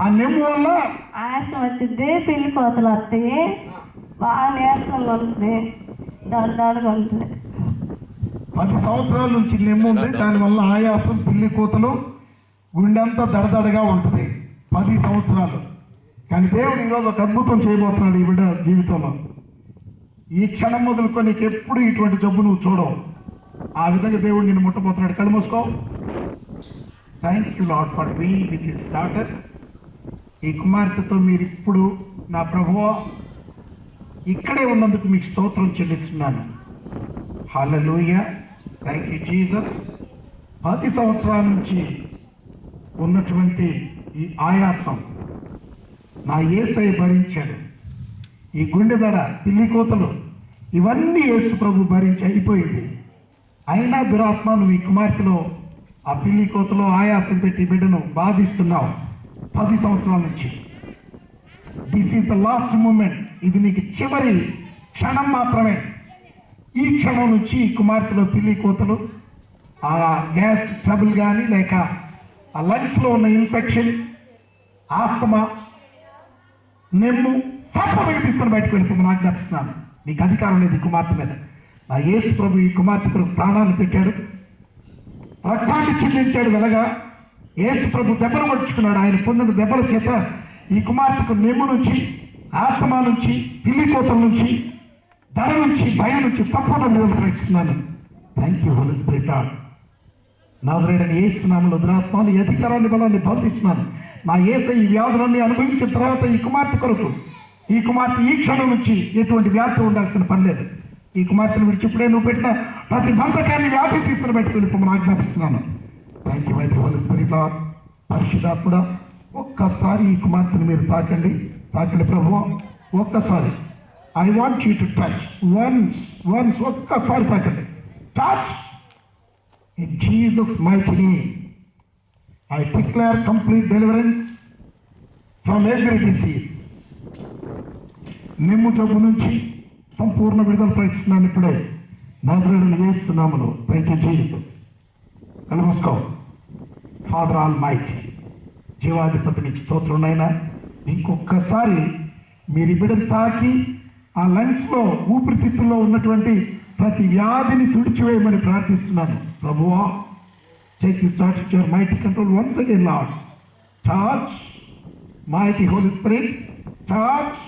ఆ నెమ్ము వల్ల ఆయాసం వచ్చింది, పిల్లి కోతలు వస్తాయి, బాగా నీరసంగా ఉంటుంది, దడదడగా ఉంటుంది. 10 సంవత్సరాల నుంచి నెమ్ము ఉంది, దానివల్ల ఆయాసం, పిల్లి కూతలు, గుండెంతా దడదడగా ఉంటుంది. 10 సంవత్సరాలు. కానీ దేవుడు ఈరోజు ఒక అద్భుతం చేయబోతున్నాడు ఈ బిడ్డ జీవితంలో. ఈ క్షణం మొదలుకొని నీకు ఎప్పుడు ఇటువంటి జబ్బు నువ్వు చూడవు. ఆ విధంగా దేవుడు నిన్ను ముట్టబోతున్నాడు. కళ్ళు మూసుకో. Thank you lord for being with this daughter. ఈ కుమార్తెతో మీరు ఇప్పుడు నా ప్రభువా ఇక్కడే ఉన్నందుకు మీకు స్తోత్రం చెల్లిస్తున్నాను. హల్లెలూయా. Thank you Jesus. 10 సంవత్సరాల నుంచి ఉన్నటువంటి ఈ ఆయాసం నా యేసయ్య భరించాడు. ఈ గుండె దడ, పిల్లి కోతలు, ఇవన్నీ యేసు ప్రభు భరించి అయిపోయింది. అయినా దురాత్మ నువ్వు ఈ కుమార్తెలో ఆ పిల్లి కోతలో ఆయాసం పెట్టి బిడ్డను బాధిస్తున్నావు 10 సంవత్సరాల నుంచి. This is the last moment. ఇది నీకు చివరి క్షణం మాత్రమే. ఈ క్షణం నుంచి ఈ కుమార్తెలో పిల్లి కోతలు, ఆ గ్యాస్ ట్రబుల్ కానీ, లేక ఆ లంగ్స్లో ఉన్న ఇన్ఫెక్షన్, ఆస్తమా, నెమ్ము సంపూర్ణంగా తీసుకొని బయటకు వెళ్ళిపోమని ఆజ్ఞాపిస్తున్నాను. నీకు అధికారం లేదు ఈ కుమార్తె మీద. నా యేసు ప్రభు ఈ కుమార్తె కొరకు ప్రాణాలు పెట్టాడు, రక్తాన్ని చిందించాడు. వెలగా యేసు ప్రభు దెబ్బలు పట్టుకున్నాడు. ఆయన పొందిన దెబ్బల చేత ఈ కుమార్తెకు నెమ్ము నుంచి, ఆస్తమా నుంచి, పిల్లి కోతల నుంచి, ధర నుంచి, భయం నుంచి సంపూర్ణ విడుదల ప్రకటిస్తున్నాను. Thank you holy spirit of నజరేయుడైన యేసు నామములో దురాత్మలు ఈ అధికారాన్ని బలాన్ని బంధిస్తున్నాను. నా యేసయ్య ఈ వ్యాధులన్నీ అనుభవించిన తర్వాత ఈ కుమార్తె కొరకు, ఈ కుమార్తె ఈ క్షణం నుంచి ఎటువంటి వ్యాధి ఉండాల్సిన పని లేదు. ఈ కుమార్తెను విడిచి ఇప్పుడే నువ్వు పెట్టిన ప్రతి బంధకాన్ని వ్యాధి తీసుకుని బయటకు వెళ్ళిపోమని ఆజ్ఞాపిస్తున్నాను. Thank you mighty holy spirit of పరిశుద్ధాత్ముడా. ఒక్కసారి ఈ కుమార్తెను మీరు తాకండి ప్రభువా. ఒక్కసారి I want you to touch once ఒక్కసారి తాకండి. Touch in Jesus' mighty name. I declare complete deliverance from every disease. నెమ్ము జబ్బు నుంచి సంపూర్ణ విడుదల ప్రకటిస్తున్నాను ఇప్పుడే నజరేయుడైన యేసు నామములో. Thank you Jesus. కళ్ళు మూసుకో. ఫాదర్ ఆల్ మైటీ, జీవాధిపతి నీకు స్తోత్రం నాయనా. ఇంకొకసారి మీరు బిడ్డను తాకి ఆ లంగ్స్లో, ఊపిరితిత్తుల్లో ఉన్నటువంటి ప్రతి వ్యాధిని తుడిచివేయమని ప్రార్థిస్తున్నాను ప్రభువా. Take this daughter to your mighty control once again lord. Touch mighty holy spirit. Touch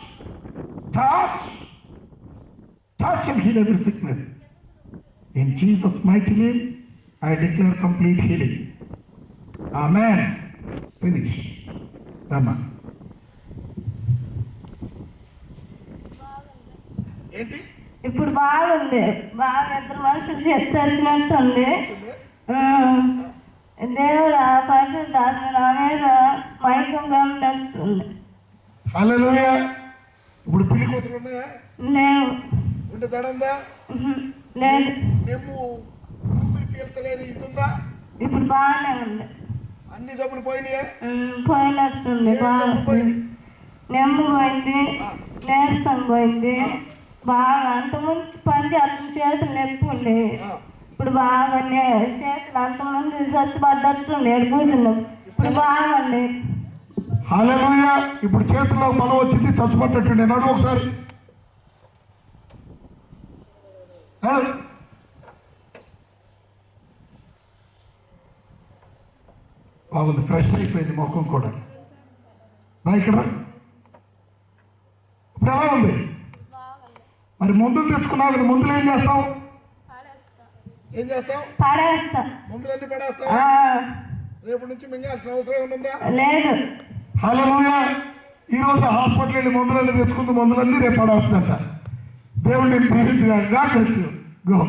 and heal every sickness. In Jesus' mighty name, I declare complete healing. Amen. Finish. Rama. ఏంటి ఇప్పుడు బాగుంది, బాగా ఇద్దరు మనుషులు తెలిసినట్టు ఉంది. దేవుడు ఆ పరిశుద్ధాత్మ నా మీద మైకంగా ఉన్నట్టుంది. హల్లెలూయా. ఇప్పుడు పిల్లి కూతురు ఉన్నాయా? లేవు. ఉంటే దడందా? లేదు. నెమ్ము ఊపిరి పీల్చలేని ఇది ఉందా? ఇప్పుడు బాగానే ఉంది. అన్ని జబ్బులు పోయినాయా? పోయినట్టుంది. బాగా నెమ్ము పోయింది, నీరసం పోయింది. బాగా అంతకుముందు పని చేస్తున్న చేతులు నొప్పి ఉండే, ఇప్పుడు బాగా చేతులు అంతకుముందు స్వచ్ఛపడ్డట్టుండే, కూర్చున్నాం. ఇప్పుడు బాగుంది. హల్లెలూయా. ఇప్పుడు చేతుల్లో బలం వచ్చింది, చచ్చిపడ్డట్టుండే. నడు ఒకసారి నడు. బాగుంది, ఫ్రెష్ అయిపోయింది ముఖం కూడా. నా ఇక్కడ ఇప్పుడు ఎలా ఉంది? మరి మందులు తెచ్చుకున్నావు కదా, మందులు ఏం చేస్తావు? పడేస్తా. మందులన్నీ పడేస్తావు. రేపటి నుంచి మింగాల్సిన అవసరం ఉందా? లేదు. హల్లెలూయా. ఈ రోజు హాస్పిటల్ వెళ్ళి మందులన్నీ తెచ్చుకుంది, మందులన్నీ రేపు పడేస్తుందంట. దేవుడు నేను దీవించగా. God bless you. గో.